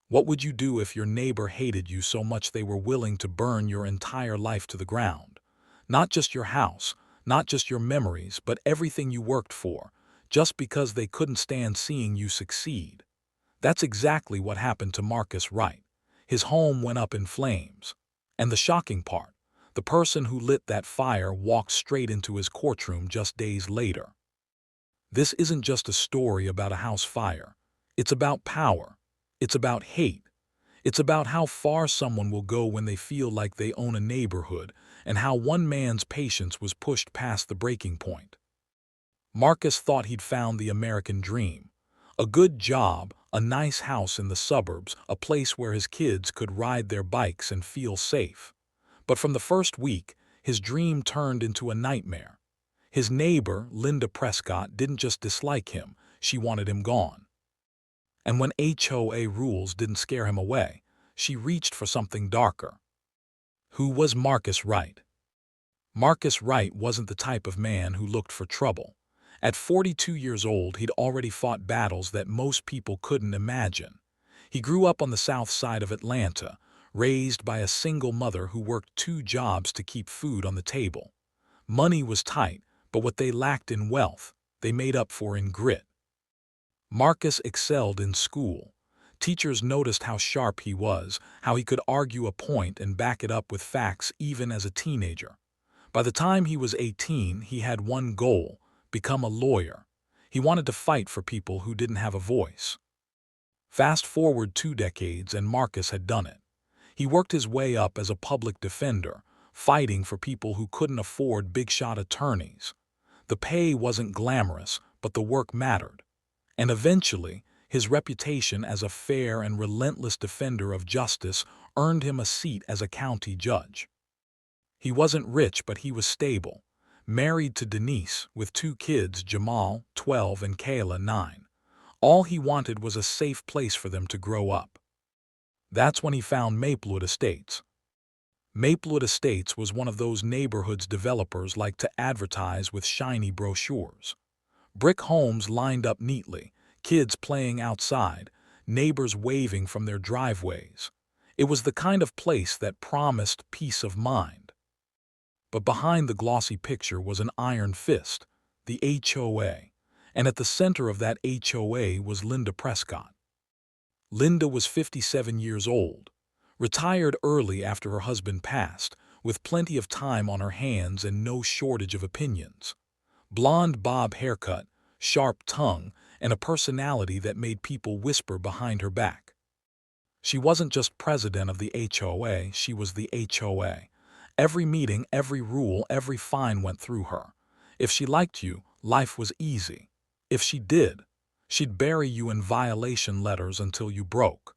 What would you do if your neighbor hated you so much they were willing to burn your entire life to the ground? Not just your house, not just your memories, but everything you worked for, just because they couldn't stand seeing you succeed. That's exactly what happened to Marcus Wright. His home went up in flames. And the shocking part, the person who lit that fire walked straight into his courtroom just days later. This isn't just a story about a house fire. It's about power. It's about hate. It's about how far someone will go when they feel like they own a neighborhood, and how one man's patience was pushed past the breaking point. Marcus thought he'd found the American dream. A good job, a nice house in the suburbs, a place where his kids could ride their bikes and feel safe. But from the first week, his dream turned into a nightmare. His neighbor, Linda Prescott, didn't just dislike him, she wanted him gone. And when HOA rules didn't scare him away, she reached for something darker. Who was Marcus Wright? Marcus Wright wasn't the type of man who looked for trouble. At 42 years old, he'd already fought battles that most people couldn't imagine. He grew up on the south side of Atlanta, raised by a single mother who worked 2 jobs to keep food on the table. Money was tight, but what they lacked in wealth, they made up for in grit. Marcus excelled in school. Teachers noticed how sharp he was, how he could argue a point and back it up with facts even as a teenager. By the time he was 18, he had one goal: become a lawyer. He wanted to fight for people who didn't have a voice. Fast forward 2 decades and Marcus had done it. He worked his way up as a public defender, fighting for people who couldn't afford big-shot attorneys. The pay wasn't glamorous, but the work mattered. And eventually, his reputation as a fair and relentless defender of justice earned him a seat as a county judge. He wasn't rich, but he was stable. Married to Denise, with 2 kids, Jamal, 12, and Kayla, 9. All he wanted was a safe place for them to grow up. That's when he found Maplewood Estates. Maplewood Estates was one of those neighborhoods developers like to advertise with shiny brochures. Brick homes lined up neatly, kids playing outside, neighbors waving from their driveways. It was the kind of place that promised peace of mind. But behind the glossy picture was an iron fist, the HOA, and at the center of that HOA was Linda Prescott. Linda was 57 years old, retired early after her husband passed, with plenty of time on her hands and no shortage of opinions. Blonde bob haircut, sharp tongue, and a personality that made people whisper behind her back. She wasn't just president of the HOA, she was the HOA. Every meeting, every rule, every fine went through her. If she liked you, life was easy. If she did, she'd bury you in violation letters until you broke.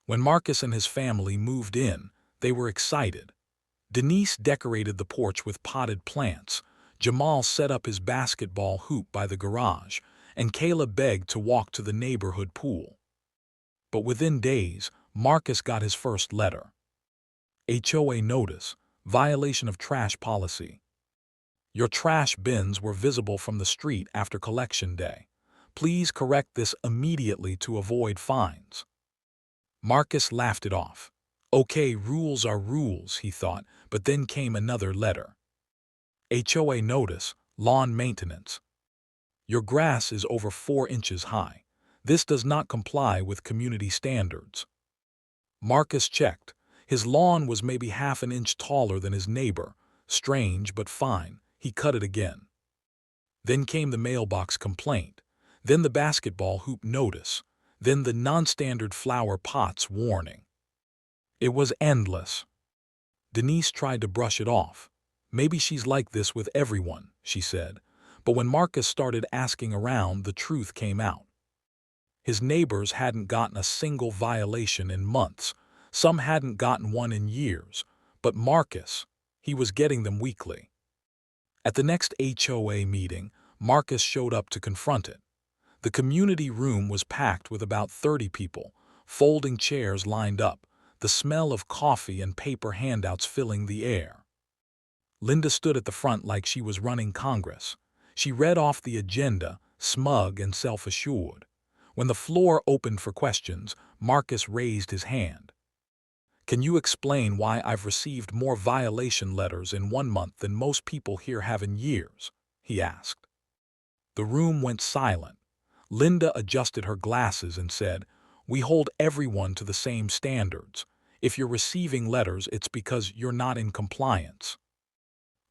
When Marcus and his family moved in, they were excited. Denise decorated the porch with potted plants, Jamal set up his basketball hoop by the garage, and Kayla begged to walk to the neighborhood pool. But within days, Marcus got his first letter. HOA notice, violation of trash policy. Your trash bins were visible from the street after collection day. Please correct this immediately to avoid fines. Marcus laughed it off. Okay, rules are rules, he thought, but then came another letter. HOA notice, lawn maintenance. Your grass is over 4 inches high. This does not comply with community standards. Marcus checked. His lawn was maybe half an inch taller than his neighbor. Strange, but fine. He cut it again. Then came the mailbox complaint. Then the basketball hoop notice. Then the non-standard flower pots warning. It was endless. Denise tried to brush it off. Maybe she's like this with everyone, she said. But when Marcus started asking around, the truth came out. His neighbors hadn't gotten a single violation in months. Some hadn't gotten one in years. But Marcus, he was getting them weekly. At the next HOA meeting, Marcus showed up to confront it. The community room was packed with about 30 people, folding chairs lined up, the smell of coffee and paper handouts filling the air. Linda stood at the front like she was running Congress. She read off the agenda, smug and self-assured. When the floor opened for questions, Marcus raised his hand. "Can you explain why I've received more violation letters in 1 month than most people here have in years?" he asked. The room went silent. Linda adjusted her glasses and said, "We hold everyone to the same standards. If you're receiving letters, it's because you're not in compliance."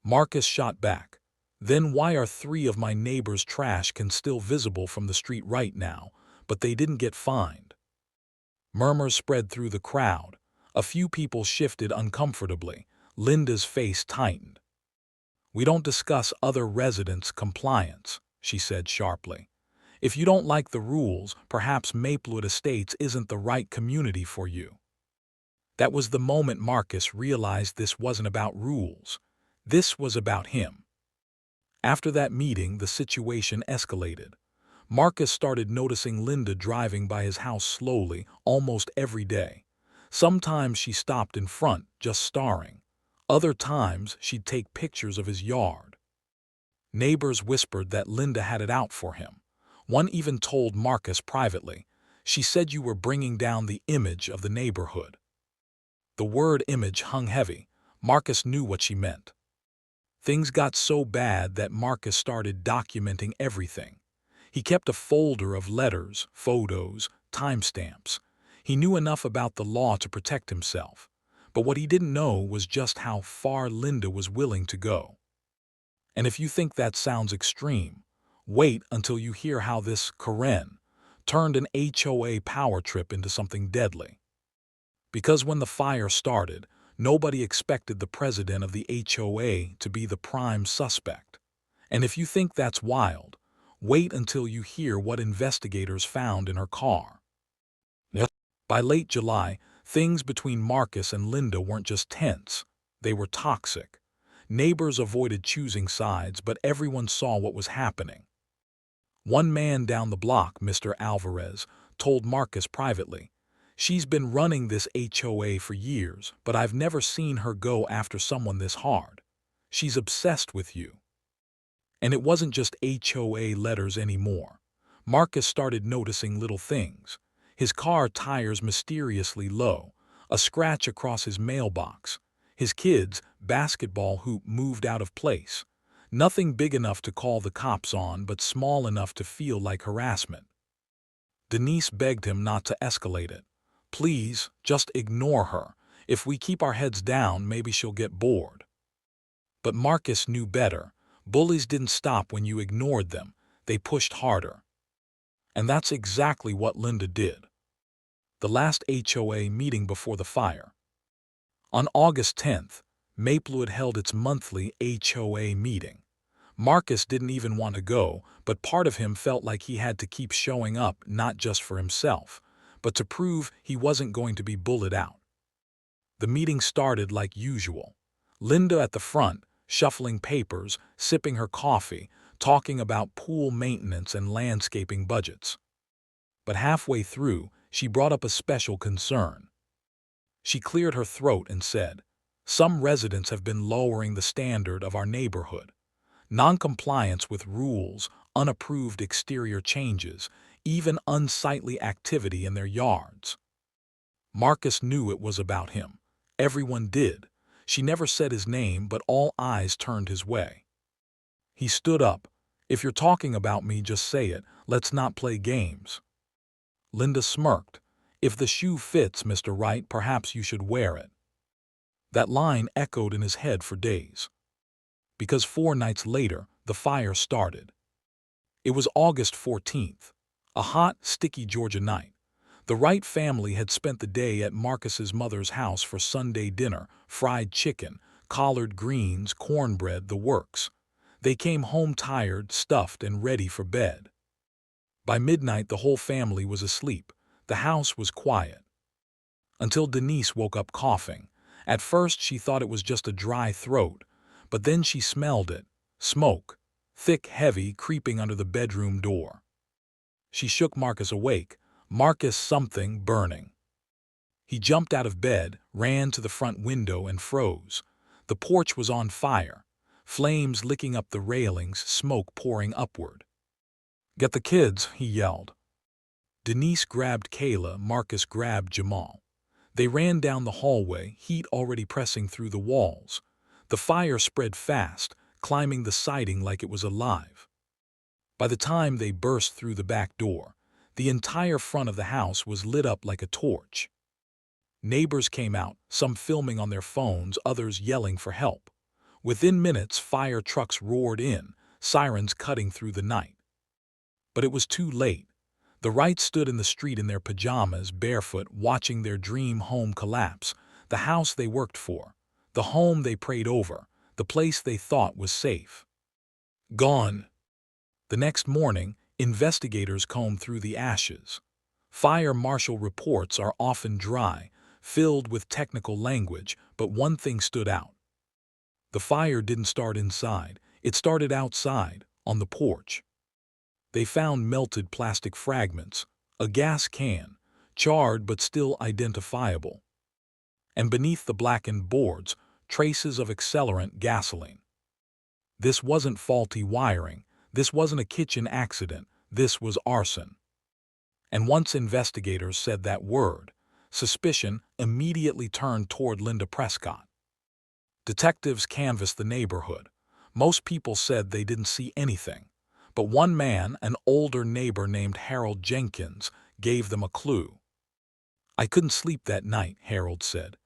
Marcus shot back, "Then why are 3 of my neighbors' trash cans still visible from the street right now, but they didn't get fined?" Murmurs spread through the crowd. A few people shifted uncomfortably. Linda's face tightened. "We don't discuss other residents' compliance," she said sharply. "If you don't like the rules, perhaps Maplewood Estates isn't the right community for you." That was the moment Marcus realized this wasn't about rules. This was about him. After that meeting, the situation escalated. Marcus started noticing Linda driving by his house slowly, almost every day. Sometimes she stopped in front, just staring. Other times, she'd take pictures of his yard. Neighbors whispered that Linda had it out for him. One even told Marcus privately, "She said you were bringing down the image of the neighborhood." The word image hung heavy. Marcus knew what she meant. Things got so bad that Marcus started documenting everything. He kept a folder of letters, photos, timestamps. He knew enough about the law to protect himself, but what he didn't know was just how far Linda was willing to go. And if you think that sounds extreme, wait until you hear how this Karen turned an HOA power trip into something deadly. Because when the fire started, nobody expected the president of the HOA to be the prime suspect. And if you think that's wild, wait until you hear what investigators found in her car. By late July, things between Marcus and Linda weren't just tense, they were toxic. Neighbors avoided choosing sides, but everyone saw what was happening. One man down the block, Mr. Alvarez, told Marcus privately, "She's been running this HOA for years, but I've never seen her go after someone this hard. She's obsessed with you." And it wasn't just HOA letters anymore. Marcus started noticing little things. His car tires mysteriously low, a scratch across his mailbox, his kids' basketball hoop moved out of place. Nothing big enough to call the cops on, but small enough to feel like harassment. Denise begged him not to escalate it. "Please, just ignore her. If we keep our heads down, maybe she'll get bored." But Marcus knew better. Bullies didn't stop when you ignored them. They pushed harder. And that's exactly what Linda did. The last HOA meeting before the fire. On August 10th, Maplewood held its monthly HOA meeting. Marcus didn't even want to go, but part of him felt like he had to keep showing up, not just for himself, but to prove he wasn't going to be bullied out. The meeting started like usual. Linda at the front, shuffling papers, sipping her coffee, talking about pool maintenance and landscaping budgets. But halfway through, she brought up a special concern. She cleared her throat and said, "Some residents have been lowering the standard of our neighborhood. Noncompliance with rules, unapproved exterior changes, even unsightly activity in their yards." Marcus knew it was about him. Everyone did. She never said his name, but all eyes turned his way. He stood up. "If you're talking about me, just say it. Let's not play games." Linda smirked. "If the shoe fits, Mr. Wright, perhaps you should wear it." That line echoed in his head for days. Because 4 nights later, the fire started. It was August 14th, a hot, sticky Georgia night. The Wright family had spent the day at Marcus's mother's house for Sunday dinner, fried chicken, collard greens, cornbread, the works. They came home tired, stuffed, and ready for bed. By midnight, the whole family was asleep. The house was quiet. Until Denise woke up coughing. At first, she thought it was just a dry throat, but then she smelled it. Smoke. Thick, heavy, creeping under the bedroom door. She shook Marcus awake. "Marcus, something burning." He jumped out of bed, ran to the front window, and froze. The porch was on fire. Flames licking up the railings, smoke pouring upward. "Get the kids," he yelled. Denise grabbed Kayla, Marcus grabbed Jamal. They ran down the hallway, heat already pressing through the walls. The fire spread fast, climbing the siding like it was alive. By the time they burst through the back door, the entire front of the house was lit up like a torch. Neighbors came out, some filming on their phones, others yelling for help. Within minutes, fire trucks roared in, sirens cutting through the night. But it was too late. The Wrights stood in the street in their pajamas, barefoot, watching their dream home collapse, the house they worked for, the home they prayed over, the place they thought was safe. Gone. The next morning, investigators combed through the ashes. Fire marshal reports are often dry, filled with technical language, but one thing stood out. The fire didn't start inside, it started outside, on the porch. They found melted plastic fragments, a gas can, charred but still identifiable. And beneath the blackened boards, traces of accelerant gasoline. This wasn't faulty wiring, this wasn't a kitchen accident, this was arson. And once investigators said that word, suspicion immediately turned toward Linda Prescott. Detectives canvassed the neighborhood. Most people said they didn't see anything. But one man, an older neighbor named Harold Jenkins, gave them a clue. "I couldn't sleep that night," Harold said.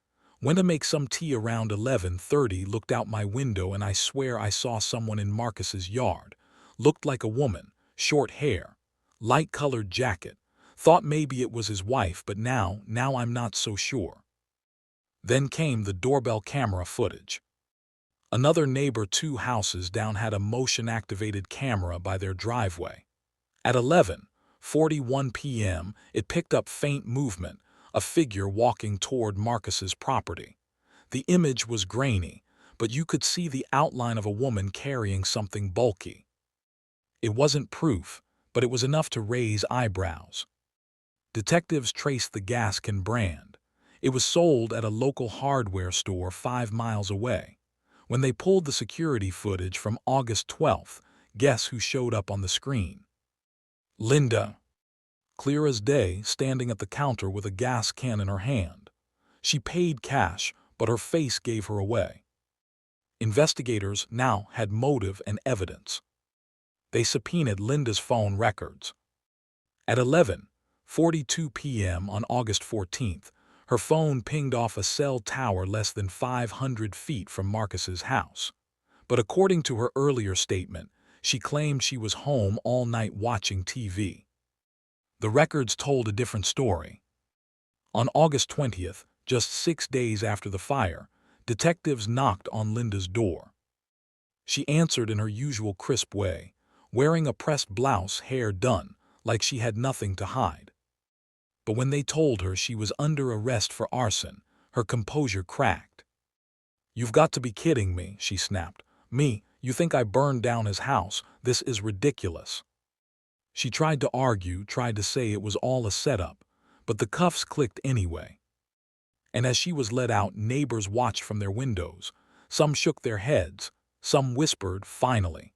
"Went to make some tea around 11:30, looked out my window, and I swear I saw someone in Marcus's yard. Looked like a woman, short hair, light-colored jacket. Thought maybe it was his wife, but now I'm not so sure." Then came the doorbell camera footage. Another neighbor 2 houses down had a motion-activated camera by their driveway. At 11:41 p.m., it picked up faint movement, a figure walking toward Marcus's property. The image was grainy, but you could see the outline of a woman carrying something bulky. It wasn't proof, but it was enough to raise eyebrows. Detectives traced the gas can brand. It was sold at a local hardware store 5 miles away. When they pulled the security footage from August 12th, guess who showed up on the screen? Linda. Clear as day, standing at the counter with a gas can in her hand. She paid cash, but her face gave her away. Investigators now had motive and evidence. They subpoenaed Linda's phone records. At 11:42 p.m. on August 14th, her phone pinged off a cell tower less than 500 feet from Marcus's house. But according to her earlier statement, she claimed she was home all night watching TV. The records told a different story. On August 20th, just 6 days after the fire, detectives knocked on Linda's door. She answered in her usual crisp way, wearing a pressed blouse, hair done, like she had nothing to hide. But when they told her she was under arrest for arson, her composure cracked. "You've got to be kidding me," she snapped. "Me, you think I burned down his house? This is ridiculous." She tried to argue, tried to say it was all a setup, but the cuffs clicked anyway. And as she was let out, neighbors watched from their windows. Some shook their heads, some whispered, "Finally."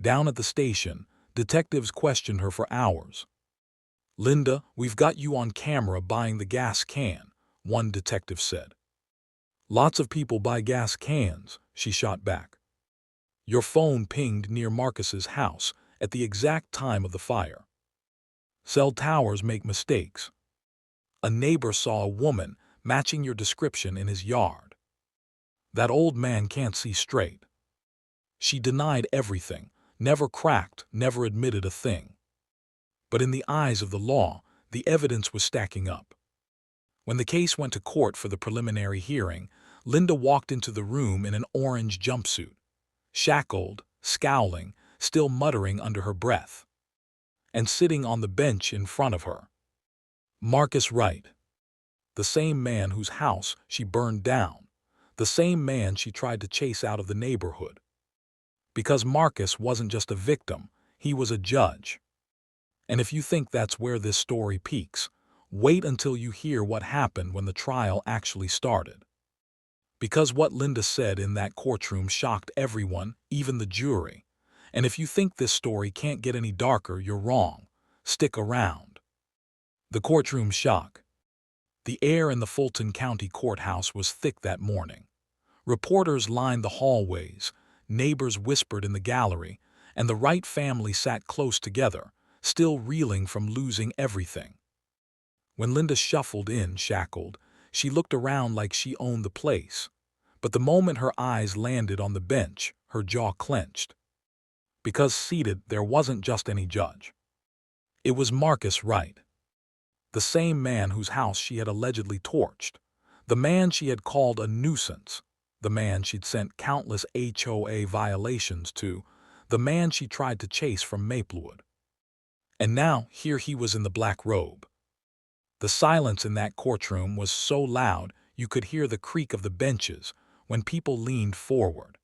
Down at the station, detectives questioned her for hours. "Linda, we've got you on camera buying the gas can," one detective said. "Lots of people buy gas cans," she shot back. "Your phone pinged near Marcus's house at the exact time of the fire. Cell towers make mistakes. A neighbor saw a woman matching your description in his yard. That old man can't see straight." She denied everything, never cracked, never admitted a thing. But in the eyes of the law, the evidence was stacking up. When the case went to court for the preliminary hearing, Linda walked into the room in an orange jumpsuit, shackled, scowling, still muttering under her breath. And sitting on the bench in front of her, Marcus Wright, the same man whose house she burned down, the same man she tried to chase out of the neighborhood. Because Marcus wasn't just a victim, he was a judge. And if you think that's where this story peaks, wait until you hear what happened when the trial actually started. Because what Linda said in that courtroom shocked everyone, even the jury. And if you think this story can't get any darker, you're wrong. Stick around. The courtroom shock. The air in the Fulton County Courthouse was thick that morning. Reporters lined the hallways, neighbors whispered in the gallery, and the Wright family sat close together, still reeling from losing everything. When Linda shuffled in, shackled, she looked around like she owned the place. But the moment her eyes landed on the bench, her jaw clenched. Because seated, there wasn't just any judge. It was Marcus Wright, the same man whose house she had allegedly torched, the man she had called a nuisance, the man she'd sent countless HOA violations to, the man she tried to chase from Maplewood. And now, here he was in the black robe. The silence in that courtroom was so loud you could hear the creak of the benches when people leaned forward.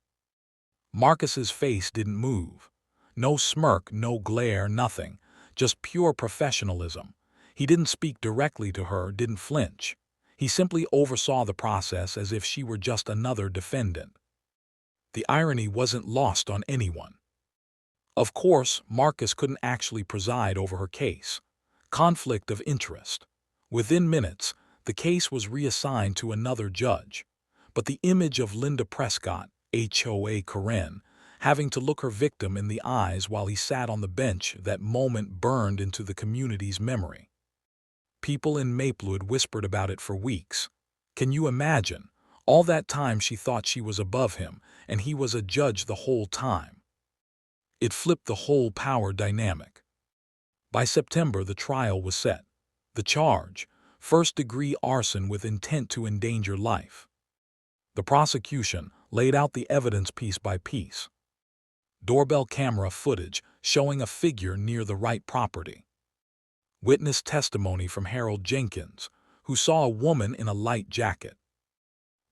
Marcus's face didn't move. No smirk, no glare, nothing. Just pure professionalism. He didn't speak directly to her, didn't flinch. He simply oversaw the process as if she were just another defendant. The irony wasn't lost on anyone. Of course, Marcus couldn't actually preside over her case. Conflict of interest. Within minutes, the case was reassigned to another judge. But the image of Linda Prescott, HOA Karen, having to look her victim in the eyes while he sat on the bench, that moment burned into the community's memory. People in Maplewood whispered about it for weeks. Can you imagine? All that time she thought she was above him, and he was a judge the whole time. It flipped the whole power dynamic. By September, the trial was set. The charge: first-degree arson with intent to endanger life. The prosecution laid out the evidence piece by piece. Doorbell camera footage showing a figure near the Wright property. Witness testimony from Harold Jenkins, who saw a woman in a light jacket.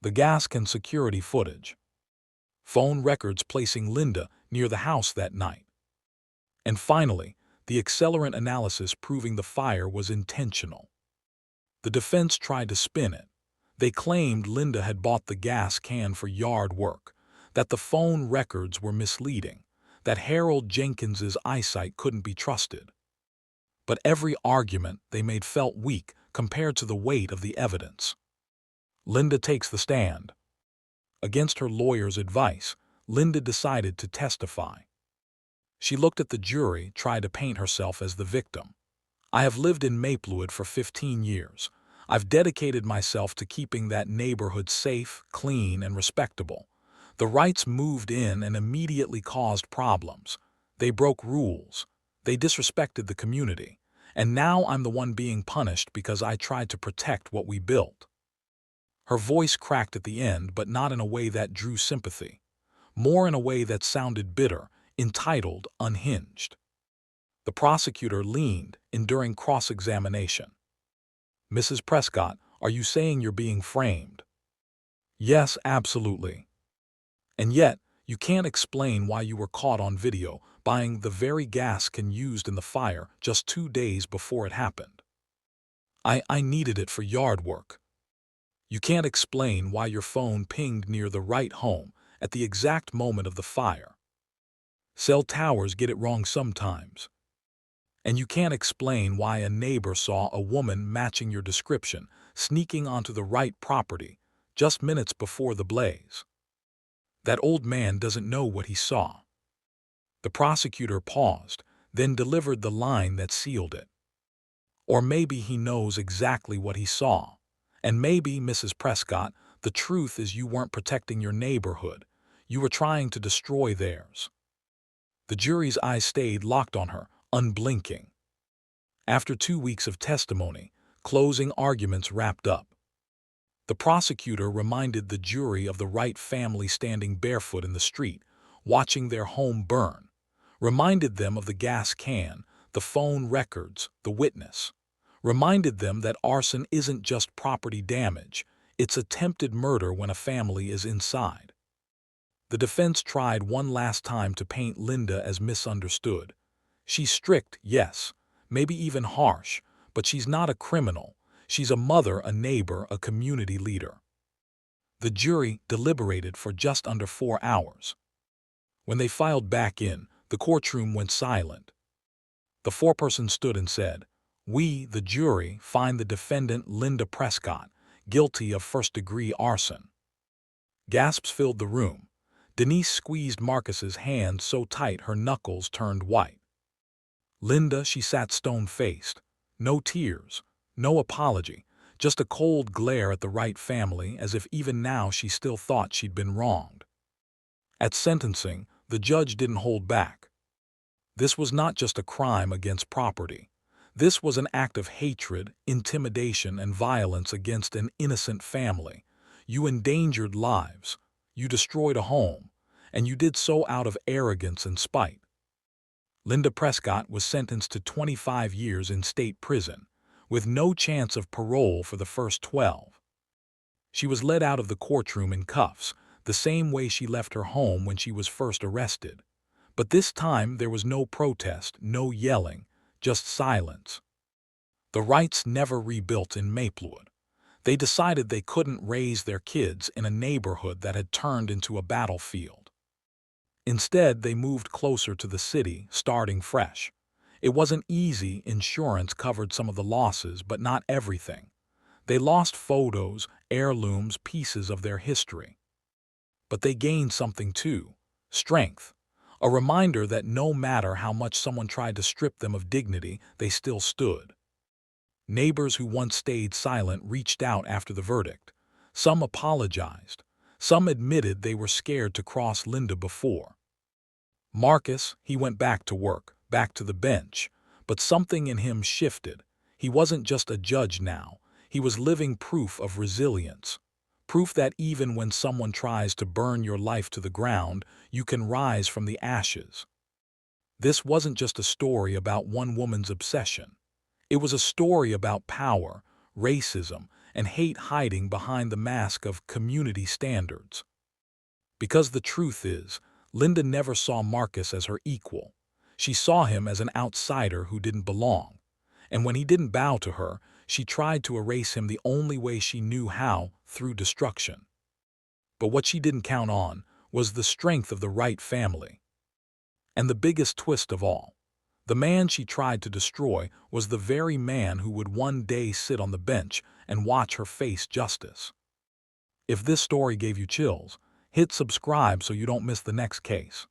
The gas can security footage. Phone records placing Linda near the house that night. And finally, the accelerant analysis proving the fire was intentional. The defense tried to spin it. They claimed Linda had bought the gas can for yard work, that the phone records were misleading, that Harold Jenkins's eyesight couldn't be trusted. But every argument they made felt weak compared to the weight of the evidence. Linda takes the stand. Against her lawyer's advice, Linda decided to testify. She looked at the jury, tried to paint herself as the victim. I have lived in Maplewood for 15 years. I've dedicated myself to keeping that neighborhood safe, clean, and respectable. The Wrights moved in and immediately caused problems. They broke rules. They disrespected the community. And now I'm the one being punished because I tried to protect what we built. Her voice cracked at the end, but not in a way that drew sympathy. More in a way that sounded bitter, entitled, unhinged. The prosecutor leaned in during cross-examination. Mrs. Prescott, are you saying you're being framed? Yes, absolutely. And yet, you can't explain why you were caught on video buying the very gas can used in the fire just 2 days before it happened. I needed it for yard work. You can't explain why your phone pinged near the Wright home at the exact moment of the fire. Cell towers get it wrong sometimes. And you can't explain why a neighbor saw a woman matching your description sneaking onto the Wright property just minutes before the blaze. That old man doesn't know what he saw. The prosecutor paused, then delivered the line that sealed it. Or maybe he knows exactly what he saw. And maybe, Mrs. Prescott, the truth is you weren't protecting your neighborhood. You were trying to destroy theirs. The jury's eyes stayed locked on her, unblinking. After 2 weeks of testimony, closing arguments wrapped up. The prosecutor reminded the jury of the Wright family standing barefoot in the street, watching their home burn. Reminded them of the gas can, the phone records, the witness. Reminded them that arson isn't just property damage, it's attempted murder when a family is inside. The defense tried one last time to paint Linda as misunderstood. She's strict, yes, maybe even harsh, but she's not a criminal. She's a mother, a neighbor, a community leader. The jury deliberated for just under 4 hours. When they filed back in, the courtroom went silent. The foreperson stood and said, We, the jury, find the defendant Linda Prescott guilty of first-degree arson. Gasps filled the room. Denise squeezed Marcus's hand so tight her knuckles turned white. Linda, she sat stone-faced. No tears, no apology, just a cold glare at the Wright family as if even now she still thought she'd been wronged. At sentencing, the judge didn't hold back. This was not just a crime against property. This was an act of hatred, intimidation, and violence against an innocent family. You endangered lives, you destroyed a home, and you did so out of arrogance and spite. Linda Prescott was sentenced to 25 years in state prison, with no chance of parole for the first 12. She was led out of the courtroom in cuffs, the same way she left her home when she was first arrested. But this time there was no protest, no yelling, just silence. The Wrights never rebuilt in Maplewood. They decided they couldn't raise their kids in a neighborhood that had turned into a battlefield. Instead, they moved closer to the city, starting fresh. It wasn't easy. Insurance covered some of the losses, but not everything. They lost photos, heirlooms, pieces of their history. But they gained something too: strength. A reminder that no matter how much someone tried to strip them of dignity, they still stood. Neighbors who once stayed silent reached out after the verdict. Some apologized. Some admitted they were scared to cross Linda before. Marcus, he went back to work, back to the bench. But something in him shifted. He wasn't just a judge now. He was living proof of resilience. Proof that even when someone tries to burn your life to the ground, you can rise from the ashes. This wasn't just a story about one woman's obsession. It was a story about power, racism, and hate hiding behind the mask of community standards. Because the truth is, Linda never saw Marcus as her equal. She saw him as an outsider who didn't belong. And when he didn't bow to her, she tried to erase him the only way she knew how, through destruction. But what she didn't count on was the strength of the Wright family. And the biggest twist of all, the man she tried to destroy was the very man who would one day sit on the bench and watch her face justice. If this story gave you chills, hit subscribe so you don't miss the next case.